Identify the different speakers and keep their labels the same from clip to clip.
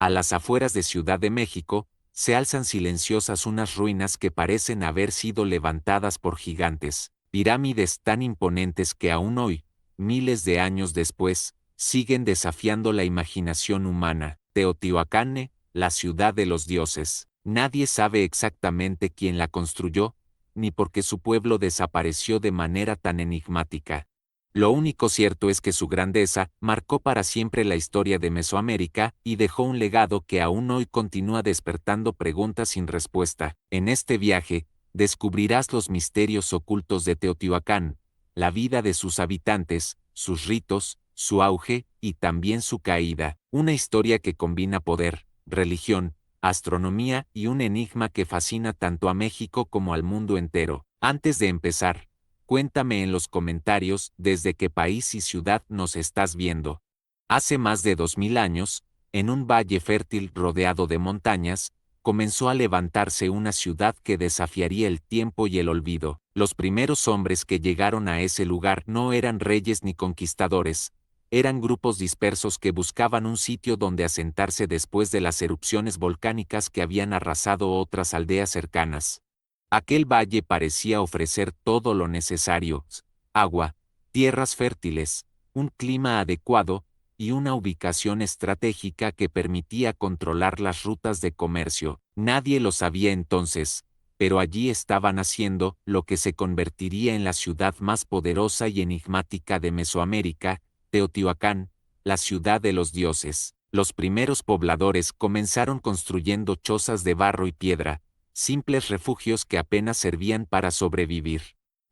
Speaker 1: A las afueras de Ciudad de México, se alzan silenciosas unas ruinas que parecen haber sido levantadas por gigantes, pirámides tan imponentes que aún hoy, miles de años después, siguen desafiando la imaginación humana. Teotihuacán, la ciudad de los dioses. Nadie sabe exactamente quién la construyó, ni por qué su pueblo desapareció de manera tan enigmática. Lo único cierto es que su grandeza marcó para siempre la historia de Mesoamérica y dejó un legado que aún hoy continúa despertando preguntas sin respuesta. En este viaje, descubrirás los misterios ocultos de Teotihuacán, la vida de sus habitantes, sus ritos, su auge y también su caída. Una historia que combina poder, religión, astronomía y un enigma que fascina tanto a México como al mundo entero. Antes de empezar, cuéntame en los comentarios desde qué país y ciudad nos estás viendo. Hace más de 2000 años, en un valle fértil rodeado de montañas, comenzó a levantarse una ciudad que desafiaría el tiempo y el olvido. Los primeros hombres que llegaron a ese lugar no eran reyes ni conquistadores, eran grupos dispersos que buscaban un sitio donde asentarse después de las erupciones volcánicas que habían arrasado otras aldeas cercanas. Aquel valle parecía ofrecer todo lo necesario: agua, tierras fértiles, un clima adecuado y una ubicación estratégica que permitía controlar las rutas de comercio. Nadie lo sabía entonces, pero allí estaban haciendo lo que se convertiría en la ciudad más poderosa y enigmática de Mesoamérica, Teotihuacán, la ciudad de los dioses. Los primeros pobladores comenzaron construyendo chozas de barro y piedra, simples refugios que apenas servían para sobrevivir.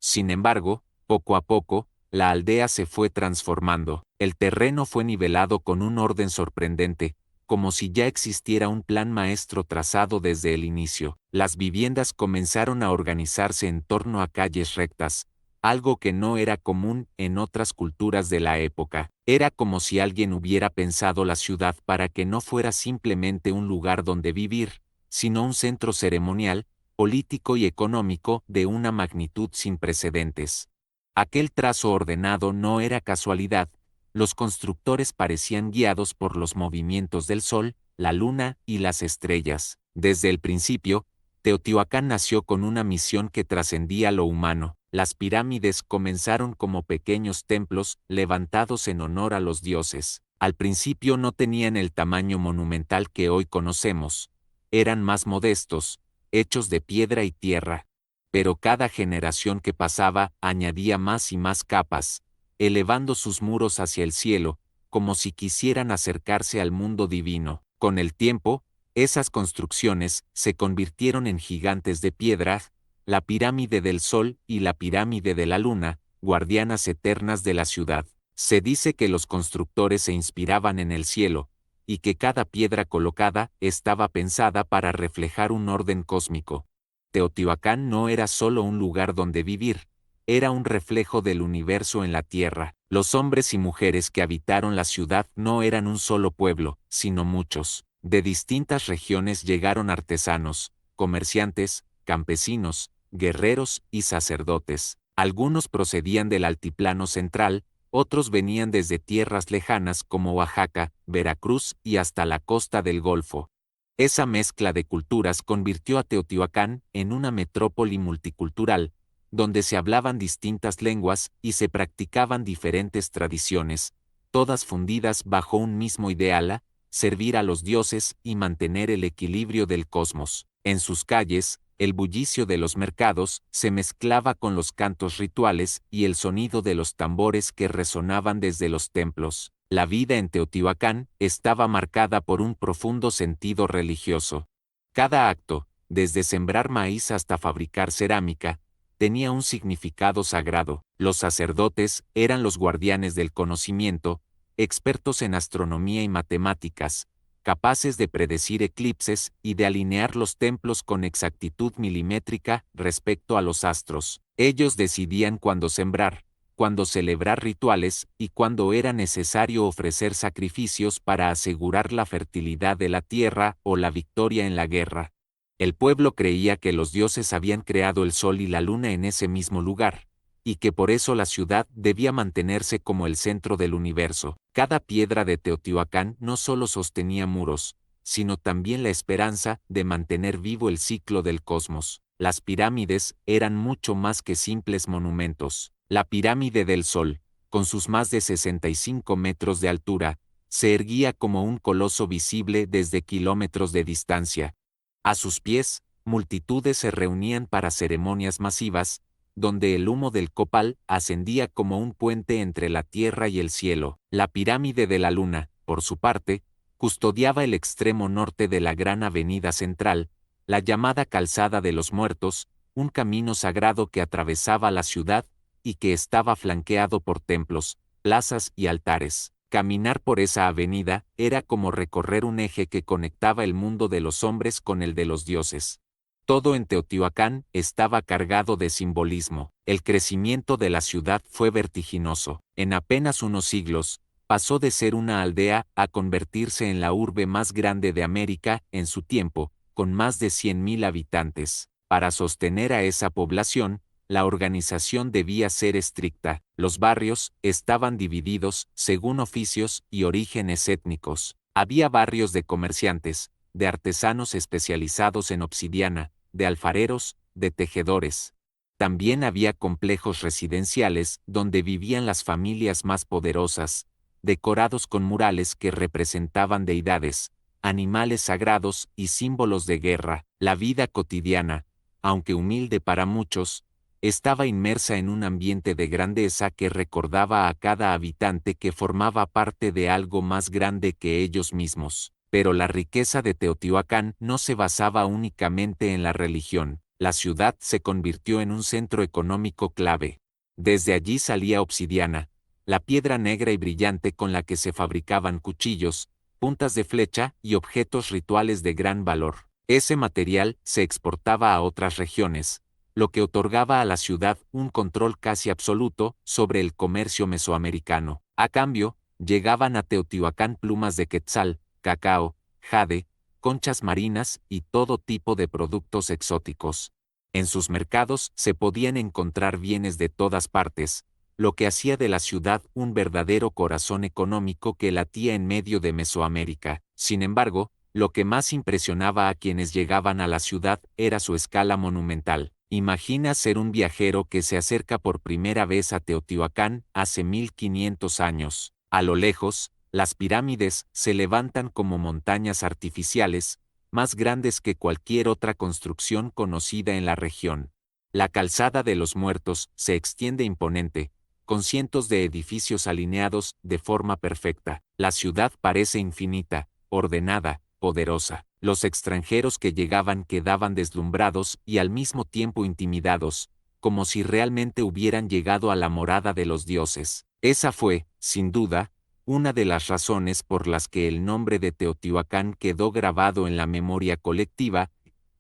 Speaker 1: Sin embargo, poco a poco, la aldea se fue transformando. El terreno fue nivelado con un orden sorprendente, como si ya existiera un plan maestro trazado desde el inicio. Las viviendas comenzaron a organizarse en torno a calles rectas, algo que no era común en otras culturas de la época. Era como si alguien hubiera pensado la ciudad para que no fuera simplemente un lugar donde vivir, sino un centro ceremonial, político y económico de una magnitud sin precedentes. Aquel trazo ordenado no era casualidad, los constructores parecían guiados por los movimientos del sol, la luna y las estrellas. Desde el principio, Teotihuacán nació con una misión que trascendía lo humano. Las pirámides comenzaron como pequeños templos levantados en honor a los dioses. Al principio no tenían el tamaño monumental que hoy conocemos. Eran más modestos, hechos de piedra y tierra. Pero cada generación que pasaba añadía más y más capas, elevando sus muros hacia el cielo, como si quisieran acercarse al mundo divino. Con el tiempo, esas construcciones se convirtieron en gigantes de piedra, la pirámide del Sol y la pirámide de la Luna, guardianas eternas de la ciudad. Se dice que los constructores se inspiraban en el cielo, y que cada piedra colocada estaba pensada para reflejar un orden cósmico. Teotihuacán no era solo un lugar donde vivir, era un reflejo del universo en la tierra. Los hombres y mujeres que habitaron la ciudad no eran un solo pueblo, sino muchos. De distintas regiones llegaron artesanos, comerciantes, campesinos, guerreros y sacerdotes. Algunos procedían del altiplano central, otros venían desde tierras lejanas como Oaxaca, Veracruz y hasta la costa del Golfo. Esa mezcla de culturas convirtió a Teotihuacán en una metrópoli multicultural, donde se hablaban distintas lenguas y se practicaban diferentes tradiciones, todas fundidas bajo un mismo ideal: servir a los dioses y mantener el equilibrio del cosmos. En sus calles, el bullicio de los mercados se mezclaba con los cantos rituales y el sonido de los tambores que resonaban desde los templos. La vida en Teotihuacán estaba marcada por un profundo sentido religioso. Cada acto, desde sembrar maíz hasta fabricar cerámica, tenía un significado sagrado. Los sacerdotes eran los guardianes del conocimiento, expertos en astronomía y matemáticas, capaces de predecir eclipses y de alinear los templos con exactitud milimétrica respecto a los astros. Ellos decidían cuándo sembrar, cuándo celebrar rituales y cuándo era necesario ofrecer sacrificios para asegurar la fertilidad de la tierra o la victoria en la guerra. El pueblo creía que los dioses habían creado el sol y la luna en ese mismo lugar, y que por eso la ciudad debía mantenerse como el centro del universo. Cada piedra de Teotihuacán no solo sostenía muros, sino también la esperanza de mantener vivo el ciclo del cosmos. Las pirámides eran mucho más que simples monumentos. La pirámide del Sol, con sus más de 65 metros de altura, se erguía como un coloso visible desde kilómetros de distancia. A sus pies, multitudes se reunían para ceremonias masivas, donde el humo del copal ascendía como un puente entre la tierra y el cielo. La pirámide de la Luna, por su parte, custodiaba el extremo norte de la gran avenida central, la llamada Calzada de los Muertos, un camino sagrado que atravesaba la ciudad y que estaba flanqueado por templos, plazas y altares. Caminar por esa avenida era como recorrer un eje que conectaba el mundo de los hombres con el de los dioses. Todo en Teotihuacán estaba cargado de simbolismo. El crecimiento de la ciudad fue vertiginoso. En apenas unos siglos, pasó de ser una aldea a convertirse en la urbe más grande de América en su tiempo, con más de 100.000 habitantes. Para sostener a esa población, la organización debía ser estricta. Los barrios estaban divididos según oficios y orígenes étnicos. Había barrios de comerciantes, de artesanos especializados en obsidiana, de alfareros, de tejedores. También había complejos residenciales donde vivían las familias más poderosas, decorados con murales que representaban deidades, animales sagrados y símbolos de guerra. La vida cotidiana, aunque humilde para muchos, estaba inmersa en un ambiente de grandeza que recordaba a cada habitante que formaba parte de algo más grande que ellos mismos. Pero la riqueza de Teotihuacán no se basaba únicamente en la religión. La ciudad se convirtió en un centro económico clave. Desde allí salía obsidiana, la piedra negra y brillante con la que se fabricaban cuchillos, puntas de flecha y objetos rituales de gran valor. Ese material se exportaba a otras regiones, lo que otorgaba a la ciudad un control casi absoluto sobre el comercio mesoamericano. A cambio, llegaban a Teotihuacán plumas de quetzal, cacao, jade, conchas marinas y todo tipo de productos exóticos. En sus mercados se podían encontrar bienes de todas partes, lo que hacía de la ciudad un verdadero corazón económico que latía en medio de Mesoamérica. Sin embargo, lo que más impresionaba a quienes llegaban a la ciudad era su escala monumental. Imagina ser un viajero que se acerca por primera vez a Teotihuacán hace 1500 años. A lo lejos, las pirámides se levantan como montañas artificiales, más grandes que cualquier otra construcción conocida en la región. La Calzada de los Muertos se extiende imponente, con cientos de edificios alineados de forma perfecta. La ciudad parece infinita, ordenada, poderosa. Los extranjeros que llegaban quedaban deslumbrados y al mismo tiempo intimidados, como si realmente hubieran llegado a la morada de los dioses. Esa fue, sin duda, una de las razones por las que el nombre de Teotihuacán quedó grabado en la memoria colectiva.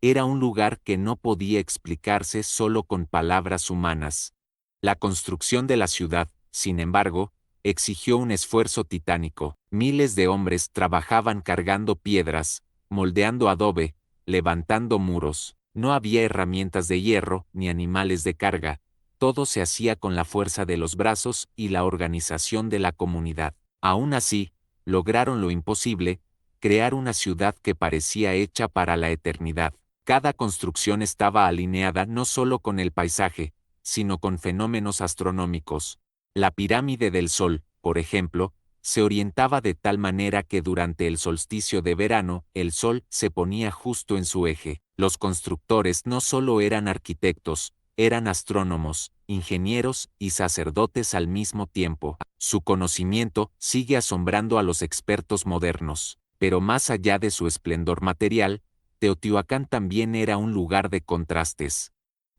Speaker 1: Era un lugar que no podía explicarse solo con palabras humanas. La construcción de la ciudad, sin embargo, exigió un esfuerzo titánico. Miles de hombres trabajaban cargando piedras, moldeando adobe, levantando muros. No había herramientas de hierro ni animales de carga. Todo se hacía con la fuerza de los brazos y la organización de la comunidad. Aún así, lograron lo imposible, crear una ciudad que parecía hecha para la eternidad. Cada construcción estaba alineada no solo con el paisaje, sino con fenómenos astronómicos. La pirámide del Sol, por ejemplo, se orientaba de tal manera que durante el solsticio de verano, el Sol se ponía justo en su eje. Los constructores no solo eran arquitectos, eran astrónomos, ingenieros y sacerdotes al mismo tiempo. Su conocimiento sigue asombrando a los expertos modernos, pero más allá de su esplendor material, Teotihuacán también era un lugar de contrastes.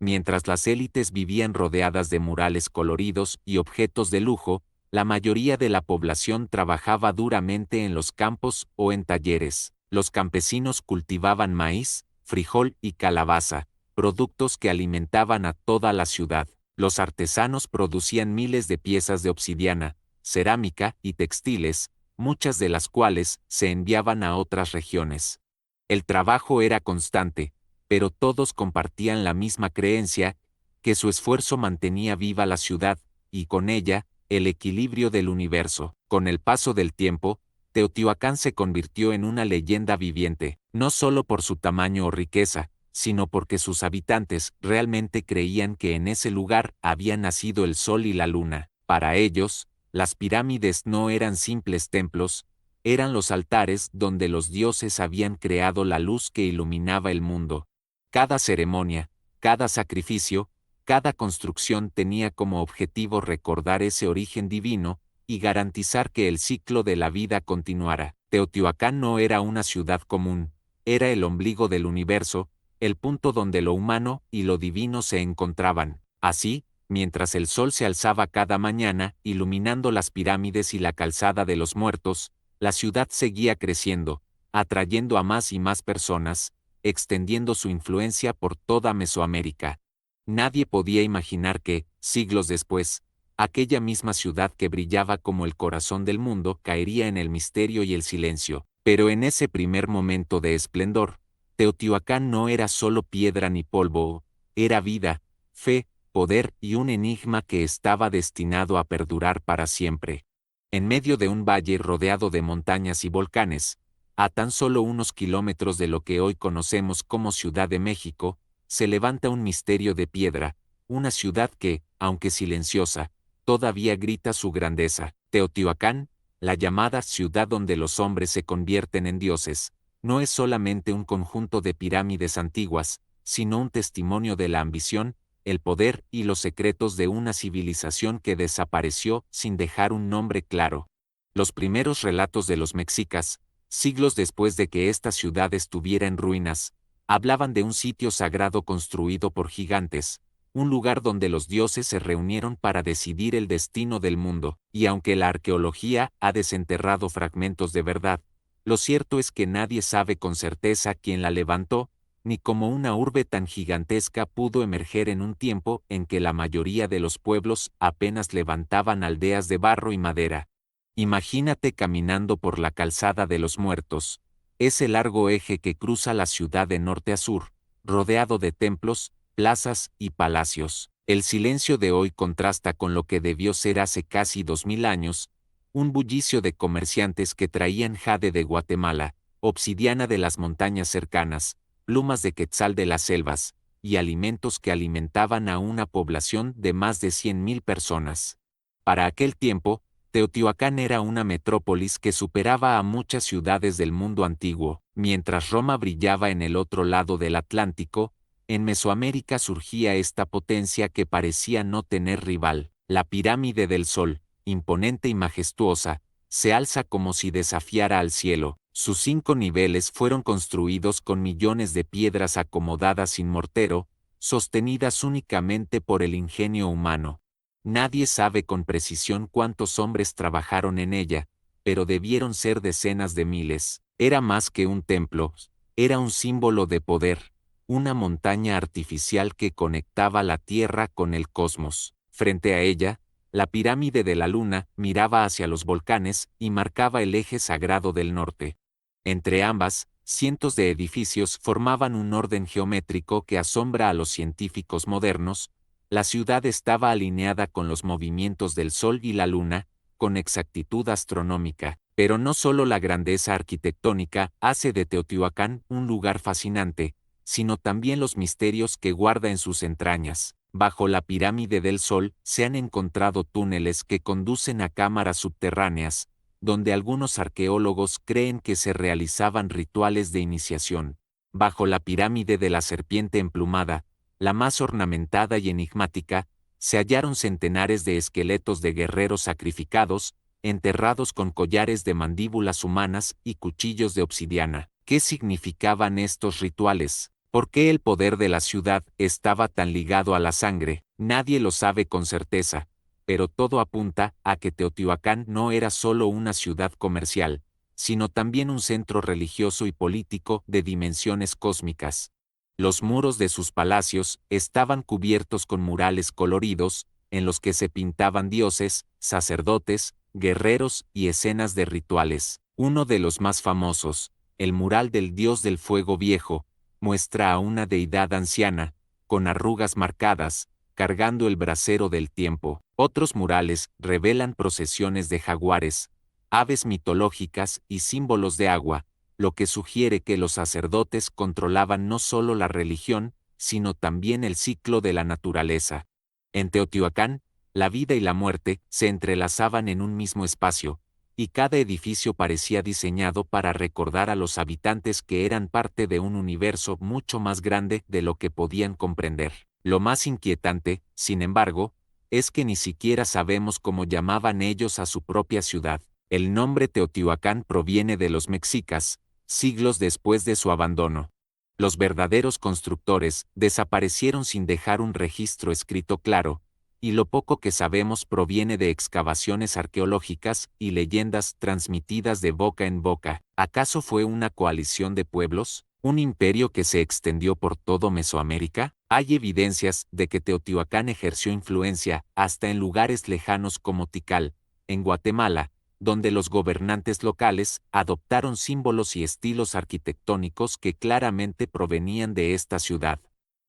Speaker 1: Mientras las élites vivían rodeadas de murales coloridos y objetos de lujo, la mayoría de la población trabajaba duramente en los campos o en talleres. Los campesinos cultivaban maíz, frijol y calabaza, productos que alimentaban a toda la ciudad. Los artesanos producían miles de piezas de obsidiana, cerámica y textiles, muchas de las cuales se enviaban a otras regiones. El trabajo era constante, pero todos compartían la misma creencia, que su esfuerzo mantenía viva la ciudad, y con ella, el equilibrio del universo. Con el paso del tiempo, Teotihuacán se convirtió en una leyenda viviente, no solo por su tamaño o riqueza, sino porque sus habitantes realmente creían que en ese lugar había nacido el sol y la luna. Para ellos, las pirámides no eran simples templos, eran los altares donde los dioses habían creado la luz que iluminaba el mundo. Cada ceremonia, cada sacrificio, cada construcción tenía como objetivo recordar ese origen divino y garantizar que el ciclo de la vida continuara. Teotihuacán no era una ciudad común, era el ombligo del universo, el punto donde lo humano y lo divino se encontraban. Así, mientras el sol se alzaba cada mañana, iluminando las pirámides y la calzada de los muertos, la ciudad seguía creciendo, atrayendo a más y más personas, extendiendo su influencia por toda Mesoamérica. Nadie podía imaginar que, siglos después, aquella misma ciudad que brillaba como el corazón del mundo caería en el misterio y el silencio. Pero en ese primer momento de esplendor, Teotihuacán no era solo piedra ni polvo, era vida, fe, poder y un enigma que estaba destinado a perdurar para siempre. En medio de un valle rodeado de montañas y volcanes, a tan solo unos kilómetros de lo que hoy conocemos como Ciudad de México, se levanta un misterio de piedra, una ciudad que, aunque silenciosa, todavía grita su grandeza. Teotihuacán, la llamada ciudad donde los hombres se convierten en dioses, no es solamente un conjunto de pirámides antiguas, sino un testimonio de la ambición, el poder y los secretos de una civilización que desapareció sin dejar un nombre claro. Los primeros relatos de los mexicas, siglos después de que esta ciudad estuviera en ruinas, hablaban de un sitio sagrado construido por gigantes, un lugar donde los dioses se reunieron para decidir el destino del mundo, y aunque la arqueología ha desenterrado fragmentos de verdad, lo cierto es que nadie sabe con certeza quién la levantó, ni cómo una urbe tan gigantesca pudo emerger en un tiempo en que la mayoría de los pueblos apenas levantaban aldeas de barro y madera. Imagínate caminando por la calzada de los muertos, ese largo eje que cruza la ciudad de norte a sur, rodeado de templos, plazas y palacios. El silencio de hoy contrasta con lo que debió ser hace casi 2000 años, un bullicio de comerciantes que traían jade de Guatemala, obsidiana de las montañas cercanas, plumas de quetzal de las selvas, y alimentos que alimentaban a una población de más de 100,000 personas. Para aquel tiempo, Teotihuacán era una metrópolis que superaba a muchas ciudades del mundo antiguo. Mientras Roma brillaba en el otro lado del Atlántico, en Mesoamérica surgía esta potencia que parecía no tener rival. La pirámide del Sol, imponente y majestuosa, se alza como si desafiara al cielo. Sus 5 niveles fueron construidos con millones de piedras acomodadas sin mortero, sostenidas únicamente por el ingenio humano. Nadie sabe con precisión cuántos hombres trabajaron en ella, pero debieron ser decenas de miles. Era más que un templo, era un símbolo de poder, una montaña artificial que conectaba la Tierra con el cosmos. Frente a ella, la pirámide de la Luna miraba hacia los volcanes y marcaba el eje sagrado del norte. Entre ambas, cientos de edificios formaban un orden geométrico que asombra a los científicos modernos. La ciudad estaba alineada con los movimientos del Sol y la Luna, con exactitud astronómica. Pero no solo la grandeza arquitectónica hace de Teotihuacán un lugar fascinante, sino también los misterios que guarda en sus entrañas. Bajo la pirámide del Sol se han encontrado túneles que conducen a cámaras subterráneas, donde algunos arqueólogos creen que se realizaban rituales de iniciación. Bajo la pirámide de la serpiente emplumada, la más ornamentada y enigmática, se hallaron centenares de esqueletos de guerreros sacrificados, enterrados con collares de mandíbulas humanas y cuchillos de obsidiana. ¿Qué significaban estos rituales? ¿Por qué el poder de la ciudad estaba tan ligado a la sangre? Nadie lo sabe con certeza, pero todo apunta a que Teotihuacán no era solo una ciudad comercial, sino también un centro religioso y político de dimensiones cósmicas. Los muros de sus palacios estaban cubiertos con murales coloridos, en los que se pintaban dioses, sacerdotes, guerreros y escenas de rituales. Uno de los más famosos, el mural del dios del fuego viejo, muestra a una deidad anciana, con arrugas marcadas, cargando el brasero del tiempo. Otros murales revelan procesiones de jaguares, aves mitológicas y símbolos de agua, lo que sugiere que los sacerdotes controlaban no solo la religión, sino también el ciclo de la naturaleza. En Teotihuacán, la vida y la muerte se entrelazaban en un mismo espacio, y cada edificio parecía diseñado para recordar a los habitantes que eran parte de un universo mucho más grande de lo que podían comprender. Lo más inquietante, sin embargo, es que ni siquiera sabemos cómo llamaban ellos a su propia ciudad. El nombre Teotihuacán proviene de los mexicas, siglos después de su abandono. Los verdaderos constructores desaparecieron sin dejar un registro escrito claro, y lo poco que sabemos proviene de excavaciones arqueológicas y leyendas transmitidas de boca en boca. ¿Acaso fue una coalición de pueblos? ¿Un imperio que se extendió por todo Mesoamérica? Hay evidencias de que Teotihuacán ejerció influencia hasta en lugares lejanos como Tikal, en Guatemala, donde los gobernantes locales adoptaron símbolos y estilos arquitectónicos que claramente provenían de esta ciudad.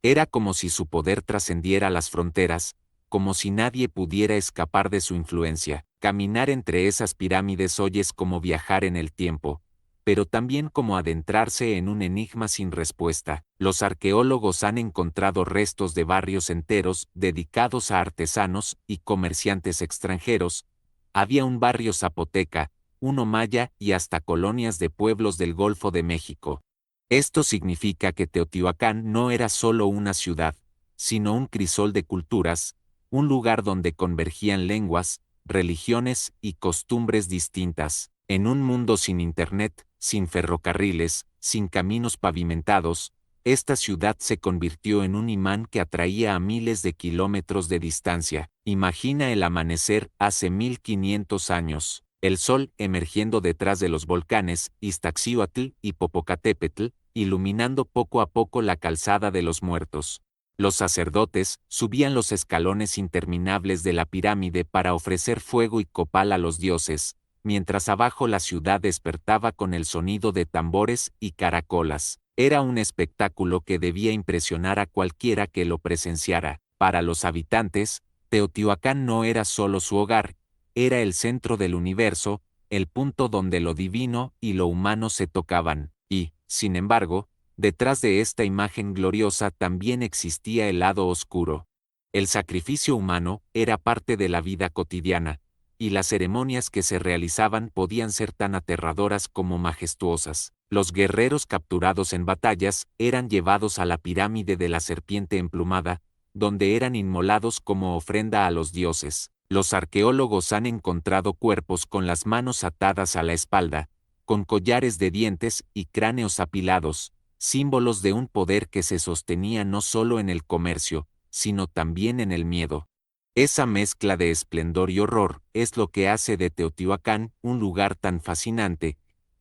Speaker 1: Era como si su poder trascendiera las fronteras, como si nadie pudiera escapar de su influencia. Caminar entre esas pirámides hoy es como viajar en el tiempo, pero también como adentrarse en un enigma sin respuesta. Los arqueólogos han encontrado restos de barrios enteros dedicados a artesanos y comerciantes extranjeros. Había un barrio zapoteca, uno maya y hasta colonias de pueblos del Golfo de México. Esto significa que Teotihuacán no era solo una ciudad, sino un crisol de culturas, un lugar donde convergían lenguas, religiones y costumbres distintas. En un mundo sin internet, sin ferrocarriles, sin caminos pavimentados, esta ciudad se convirtió en un imán que atraía a miles de kilómetros de distancia. Imagina el amanecer hace 1500 años. El sol emergiendo detrás de los volcanes Iztaccíhuatl y Popocatépetl, iluminando poco a poco la calzada de los muertos. Los sacerdotes subían los escalones interminables de la pirámide para ofrecer fuego y copal a los dioses, mientras abajo la ciudad despertaba con el sonido de tambores y caracolas. Era un espectáculo que debía impresionar a cualquiera que lo presenciara. Para los habitantes, Teotihuacán no era solo su hogar, era el centro del universo, el punto donde lo divino y lo humano se tocaban. Y, sin embargo, detrás de esta imagen gloriosa también existía el lado oscuro. El sacrificio humano era parte de la vida cotidiana, y las ceremonias que se realizaban podían ser tan aterradoras como majestuosas. Los guerreros capturados en batallas eran llevados a la pirámide de la serpiente emplumada, donde eran inmolados como ofrenda a los dioses. Los arqueólogos han encontrado cuerpos con las manos atadas a la espalda, con collares de dientes y cráneos apilados, símbolos de un poder que se sostenía no solo en el comercio, sino también en el miedo. Esa mezcla de esplendor y horror es lo que hace de Teotihuacán un lugar tan fascinante,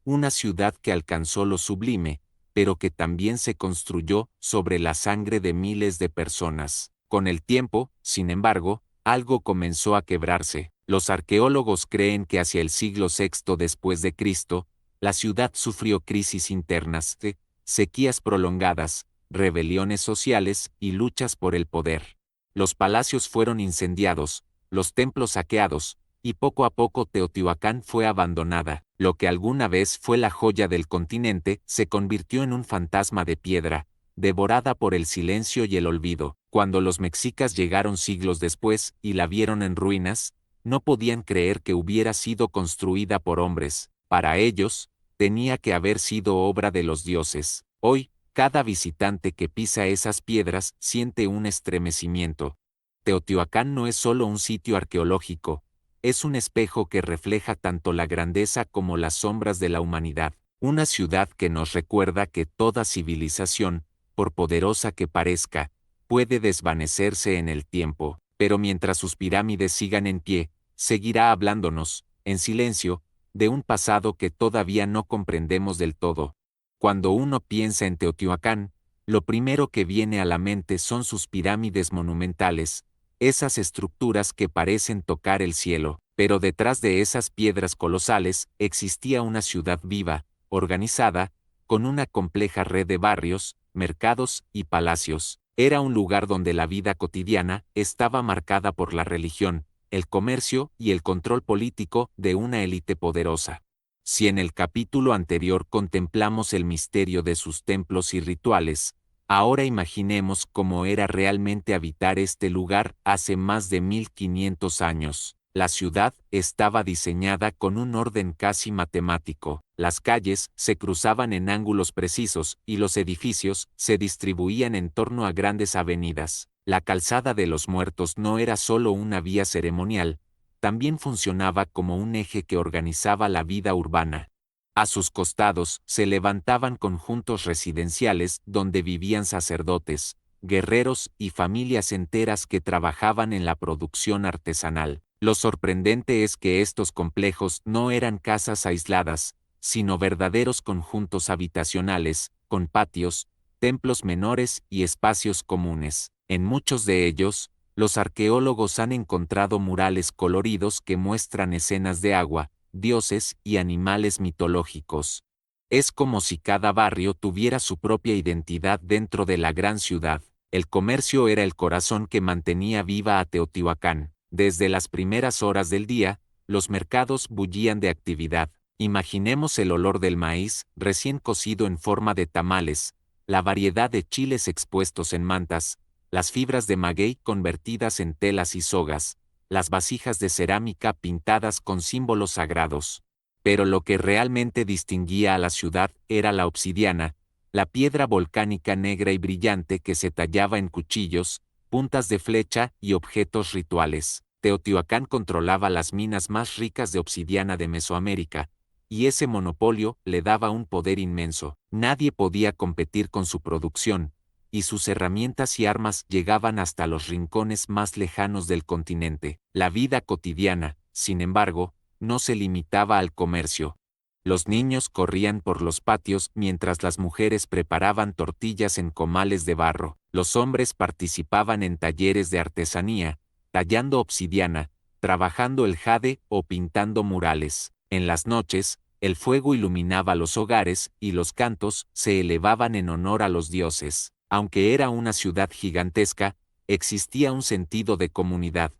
Speaker 1: una ciudad que alcanzó lo sublime, pero que también se construyó sobre la sangre de miles de personas. Con el tiempo, sin embargo, algo comenzó a quebrarse. Los arqueólogos creen que hacia el siglo VI después de Cristo, la ciudad sufrió crisis internas, sequías prolongadas, rebeliones sociales y luchas por el poder. Los palacios fueron incendiados, los templos saqueados, y poco a poco Teotihuacán fue abandonada. Lo que alguna vez fue la joya del continente se convirtió en un fantasma de piedra, devorada por el silencio y el olvido. Cuando los mexicas llegaron siglos después y la vieron en ruinas, no podían creer que hubiera sido construida por hombres. Para ellos, tenía que haber sido obra de los dioses. Hoy, cada visitante que pisa esas piedras siente un estremecimiento. Teotihuacán no es solo un sitio arqueológico, es un espejo que refleja tanto la grandeza como las sombras de la humanidad. Una ciudad que nos recuerda que toda civilización, por poderosa que parezca, puede desvanecerse en el tiempo, pero mientras sus pirámides sigan en pie, seguirá hablándonos, en silencio, de un pasado que todavía no comprendemos del todo. Cuando uno piensa en Teotihuacán, lo primero que viene a la mente son sus pirámides monumentales, esas estructuras que parecen tocar el cielo, pero detrás de esas piedras colosales existía una ciudad viva, organizada, con una compleja red de barrios, mercados y palacios. Era un lugar donde la vida cotidiana estaba marcada por la religión, el comercio y el control político de una élite poderosa. Si en el capítulo anterior contemplamos el misterio de sus templos y rituales, ahora imaginemos cómo era realmente habitar este lugar hace más de 1500 años. La ciudad estaba diseñada con un orden casi matemático. Las calles se cruzaban en ángulos precisos y los edificios se distribuían en torno a grandes avenidas. La calzada de los muertos no era solo una vía ceremonial, también funcionaba como un eje que organizaba la vida urbana. A sus costados se levantaban conjuntos residenciales donde vivían sacerdotes, guerreros y familias enteras que trabajaban en la producción artesanal. Lo sorprendente es que estos complejos no eran casas aisladas, sino verdaderos conjuntos habitacionales, con patios, templos menores y espacios comunes. En muchos de ellos, los arqueólogos han encontrado murales coloridos que muestran escenas de agua, dioses y animales mitológicos. Es como si cada barrio tuviera su propia identidad dentro de la gran ciudad. El comercio era el corazón que mantenía viva a Teotihuacán. Desde las primeras horas del día, los mercados bullían de actividad. Imaginemos el olor del maíz, recién cocido en forma de tamales, la variedad de chiles expuestos en mantas, las fibras de maguey convertidas en telas y sogas, las vasijas de cerámica pintadas con símbolos sagrados. Pero lo que realmente distinguía a la ciudad era la obsidiana, la piedra volcánica negra y brillante que se tallaba en cuchillos, puntas de flecha y objetos rituales. Teotihuacán controlaba las minas más ricas de obsidiana de Mesoamérica, y ese monopolio le daba un poder inmenso. Nadie podía competir con su producción, y sus herramientas y armas llegaban hasta los rincones más lejanos del continente. La vida cotidiana, sin embargo, no se limitaba al comercio. Los niños corrían por los patios mientras las mujeres preparaban tortillas en comales de barro. Los hombres participaban en talleres de artesanía, tallando obsidiana, trabajando el jade o pintando murales. En las noches, el fuego iluminaba los hogares y los cantos se elevaban en honor a los dioses. Aunque era una ciudad gigantesca, existía un sentido de comunidad.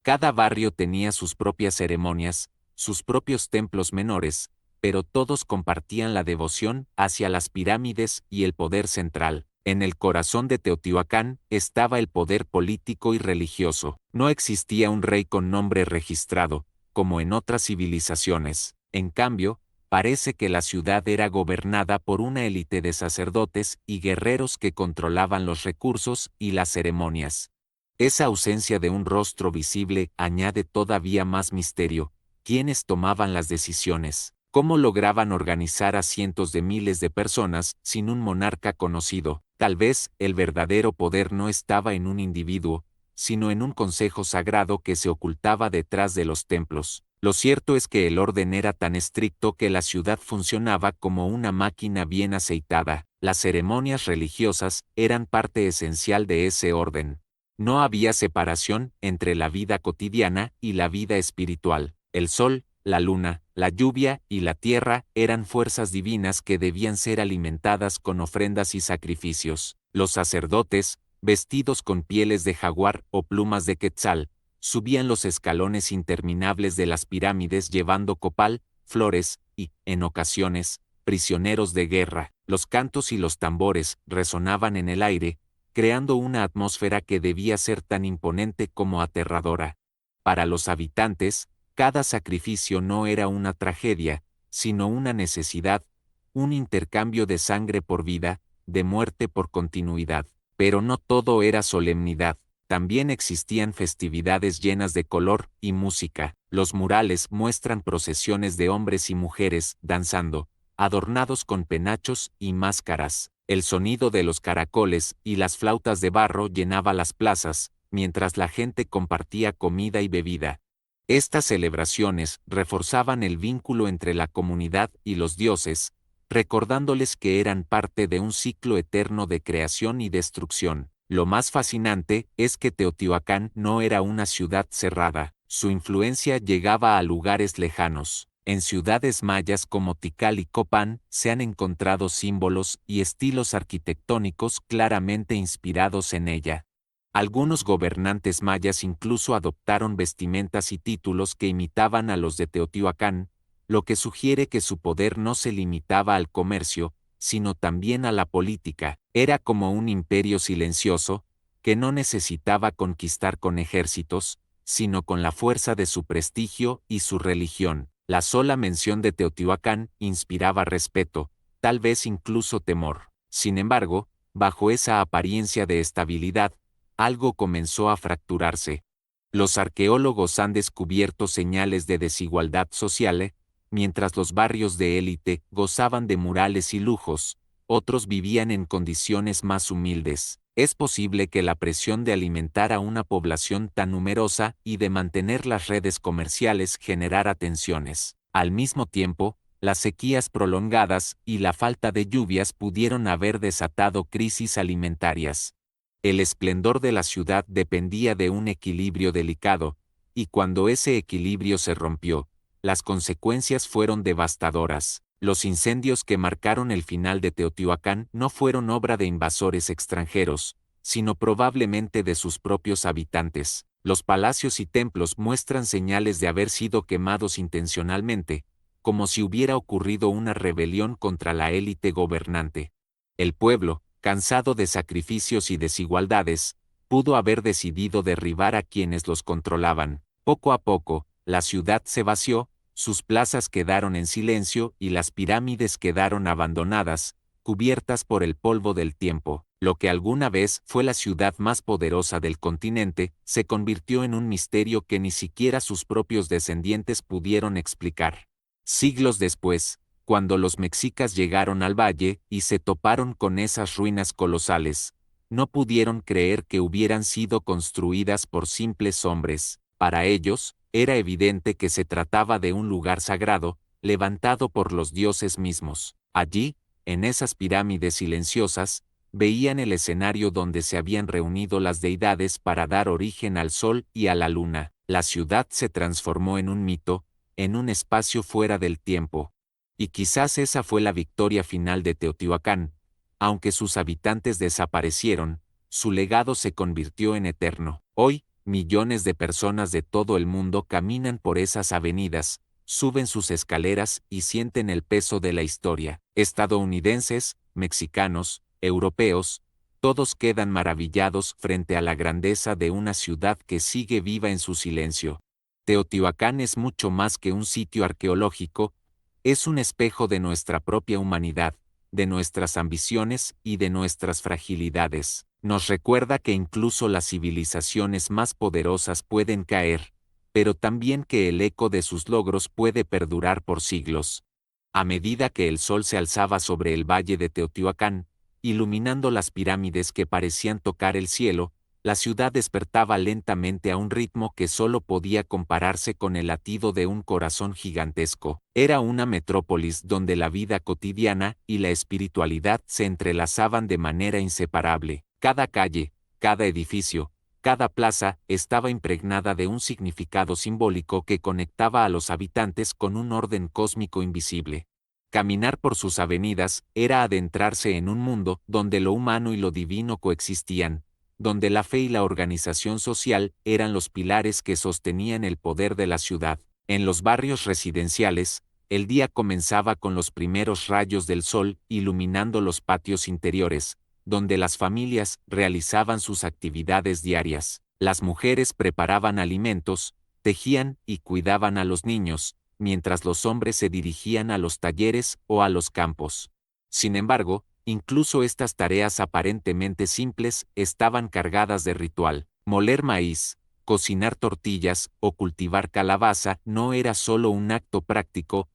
Speaker 1: Cada barrio tenía sus propias ceremonias, sus propios templos menores, pero todos compartían la devoción hacia las pirámides y el poder central. En el corazón de Teotihuacán estaba el poder político y religioso. No existía un rey con nombre registrado, como en otras civilizaciones. En cambio, parece que la ciudad era gobernada por una élite de sacerdotes y guerreros que controlaban los recursos y las ceremonias. Esa ausencia de un rostro visible añade todavía más misterio. ¿Quiénes tomaban las decisiones? ¿Cómo lograban organizar a cientos de miles de personas sin un monarca conocido? Tal vez el verdadero poder no estaba en un individuo, sino en un consejo sagrado que se ocultaba detrás de los templos. Lo cierto es que el orden era tan estricto que la ciudad funcionaba como una máquina bien aceitada. Las ceremonias religiosas eran parte esencial de ese orden. No había separación entre la vida cotidiana y la vida espiritual. El sol, la luna, la lluvia y la tierra eran fuerzas divinas que debían ser alimentadas con ofrendas y sacrificios. Los sacerdotes, vestidos con pieles de jaguar o plumas de quetzal, subían los escalones interminables de las pirámides llevando copal, flores y, en ocasiones, prisioneros de guerra. Los cantos y los tambores resonaban en el aire, creando una atmósfera que debía ser tan imponente como aterradora. Para los habitantes, cada sacrificio no era una tragedia, sino una necesidad, un intercambio de sangre por vida, de muerte por continuidad. Pero no todo era solemnidad. También existían festividades llenas de color y música. Los murales muestran procesiones de hombres y mujeres danzando, adornados con penachos y máscaras. El sonido de los caracoles y las flautas de barro llenaba las plazas, mientras la gente compartía comida y bebida. Estas celebraciones reforzaban el vínculo entre la comunidad y los dioses, recordándoles que eran parte de un ciclo eterno de creación y destrucción. Lo más fascinante es que Teotihuacán no era una ciudad cerrada. Su influencia llegaba a lugares lejanos. En ciudades mayas como Tikal y Copán se han encontrado símbolos y estilos arquitectónicos claramente inspirados en ella. Algunos gobernantes mayas incluso adoptaron vestimentas y títulos que imitaban a los de Teotihuacán, lo que sugiere que su poder no se limitaba al comercio, sino también a la política. Era como un imperio silencioso, que no necesitaba conquistar con ejércitos, sino con la fuerza de su prestigio y su religión. La sola mención de Teotihuacán inspiraba respeto, tal vez incluso temor. Sin embargo, bajo esa apariencia de estabilidad, algo comenzó a fracturarse. Los arqueólogos han descubierto señales de desigualdad social, mientras los barrios de élite gozaban de murales y lujos, otros vivían en condiciones más humildes. Es posible que la presión de alimentar a una población tan numerosa y de mantener las redes comerciales generara tensiones. Al mismo tiempo, las sequías prolongadas y la falta de lluvias pudieron haber desatado crisis alimentarias. El esplendor de la ciudad dependía de un equilibrio delicado, y cuando ese equilibrio se rompió, las consecuencias fueron devastadoras. Los incendios que marcaron el final de Teotihuacán no fueron obra de invasores extranjeros, sino probablemente de sus propios habitantes. Los palacios y templos muestran señales de haber sido quemados intencionalmente, como si hubiera ocurrido una rebelión contra la élite gobernante. El pueblo, cansado de sacrificios y desigualdades, pudo haber decidido derribar a quienes los controlaban. Poco a poco, la ciudad se vació, sus plazas quedaron en silencio y las pirámides quedaron abandonadas, cubiertas por el polvo del tiempo. Lo que alguna vez fue la ciudad más poderosa del continente, se convirtió en un misterio que ni siquiera sus propios descendientes pudieron explicar. Siglos después, cuando los mexicas llegaron al valle y se toparon con esas ruinas colosales, no pudieron creer que hubieran sido construidas por simples hombres. Para ellos, era evidente que se trataba de un lugar sagrado, levantado por los dioses mismos. Allí, en esas pirámides silenciosas, veían el escenario donde se habían reunido las deidades para dar origen al sol y a la luna. La ciudad se transformó en un mito, en un espacio fuera del tiempo. Y quizás esa fue la victoria final de Teotihuacán. Aunque sus habitantes desaparecieron, su legado se convirtió en eterno. Hoy, millones de personas de todo el mundo caminan por esas avenidas, suben sus escaleras y sienten el peso de la historia. Estadounidenses, mexicanos, europeos, todos quedan maravillados frente a la grandeza de una ciudad que sigue viva en su silencio. Teotihuacán es mucho más que un sitio arqueológico, es un espejo de nuestra propia humanidad, de nuestras ambiciones y de nuestras fragilidades. Nos recuerda que incluso las civilizaciones más poderosas pueden caer, pero también que el eco de sus logros puede perdurar por siglos. A medida que el sol se alzaba sobre el valle de Teotihuacán, iluminando las pirámides que parecían tocar el cielo, la ciudad despertaba lentamente a un ritmo que solo podía compararse con el latido de un corazón gigantesco. Era una metrópolis donde la vida cotidiana y la espiritualidad se entrelazaban de manera inseparable. Cada calle, cada edificio, cada plaza estaba impregnada de un significado simbólico que conectaba a los habitantes con un orden cósmico invisible. Caminar por sus avenidas era adentrarse en un mundo donde lo humano y lo divino coexistían, donde la fe y la organización social eran los pilares que sostenían el poder de la ciudad. En los barrios residenciales, el día comenzaba con los primeros rayos del sol iluminando los patios interiores, donde las familias realizaban sus actividades diarias. Las mujeres preparaban alimentos, tejían y cuidaban a los niños, mientras los hombres se dirigían a los talleres o a los campos. Sin embargo, incluso estas tareas aparentemente simples estaban cargadas de ritual. Moler maíz, cocinar tortillas o cultivar calabaza no era solo un acto práctico,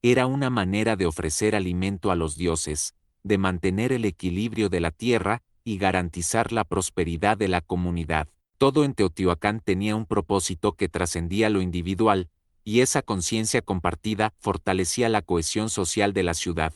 Speaker 1: era una manera de ofrecer alimento a los dioses, de mantener el equilibrio de la tierra y garantizar la prosperidad de la comunidad. Todo en Teotihuacán tenía un propósito que trascendía lo individual, y esa conciencia compartida fortalecía la cohesión social de la ciudad.